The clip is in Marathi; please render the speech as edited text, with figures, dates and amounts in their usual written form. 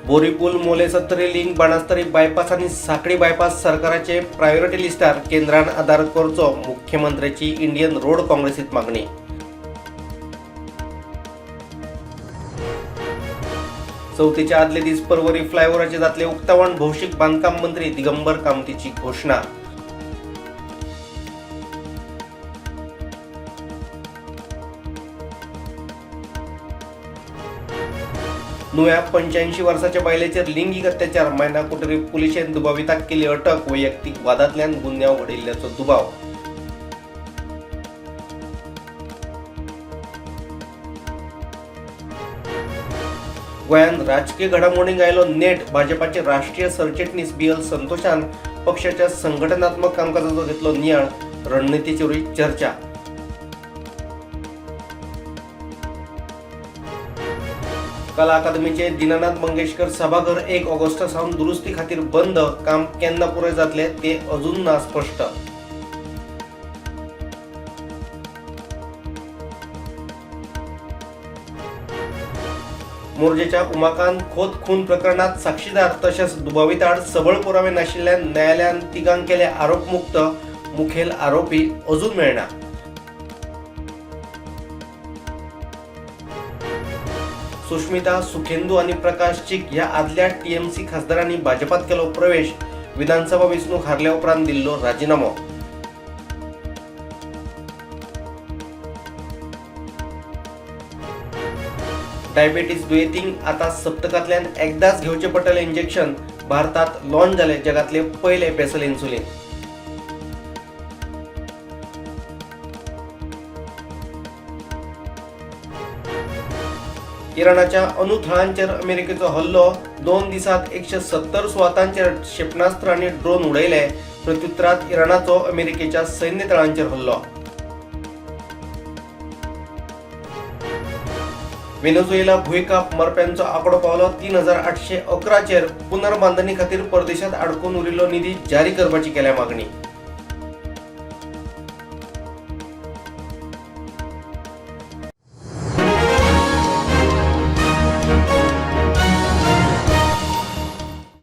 बोरीपूल मोले सत्तरी लिंक बाणास्तरी बायपास आणि साखळी बायपास सरकाराचे प्रायोरिटी लिस्टार केंद्रान आधार करचो मुख्यमंत्र्याची इंडियन रोड काँग्रेसीत मागणी। चौथीच्या आदले दीस परवरी फ्लायओव्हराचे जातले उक्तावण, भौशीक बांधकाम मंत्री दिगंबर कामतीची घोषणा। नुया 85 वर्षाच्या बायलेचेर लिंगीक अत्याचार, मैना कुटरी पुलिशेन दुबाविताक केली अटक, वैयक्तिक वादांतल्यान गुन्यांव घडिल्ल्याचो दुबाव। गोंयांत राजकीय घडामोडींक आयलो नेट, भाजपाचे राष्ट्रीय सरचिटणीस BL संतोशान पक्षाच्या संघटनात्मक कामकाजाचो घेतलो नियाळ, रणनितीचेरूय चर्चा। कला अकादमीचे दीनानाथ मंगेशकर सभाघर 1 ऑगस्ट सावन दुरुस्ती खातीर बंद, काम केन्ना पुराय जातले ते अजून ना स्पष्ट। मोर्जेच्या उमाकांत खोत खून प्रकरणात साक्षीदार तसेच दुबावित आड सबळ पुरावे नाशिल्ल्यान न्यायालयान तिगांक केले आरोपमुक्त, मुखेल आरोपी अजून मेळना। सुष्मिता, सुखेंदू आणि प्रकाश चिक ह्या आदल्या TMC खासदारांनी भाजपात केलो प्रवेश, विधानसभा वेंचणूक हारल्या उपरांत दिल्लो राजीनामो। डायबेटीस दुयेंतींक आता सप्तकांतल्यान एकदाच घेवचे पडटले इंजेक्शन, भारतात लॉन्च जाले जगातले पहिले बेसल इन्सुलिन। इराणाच्या अणु थळांचेर अमेरिकेचो हल्लो, 2 दिसांत 170 सुवातांचेर क्षेपणास्त्र आणि ड्रोन उडयले, प्रत्युत्तरात इराणाचो अमेरिकेच्या सैन्य तळांचेर हल्लो। व्हेनेझुएला भूंयकाप, मरप्यांचो आंकडो पावलो 3811 चेर, पुनर्बांधणी खातीर परदेशांत अडकून उरिल्लो निधी जारी करपाची केल्या मागणी।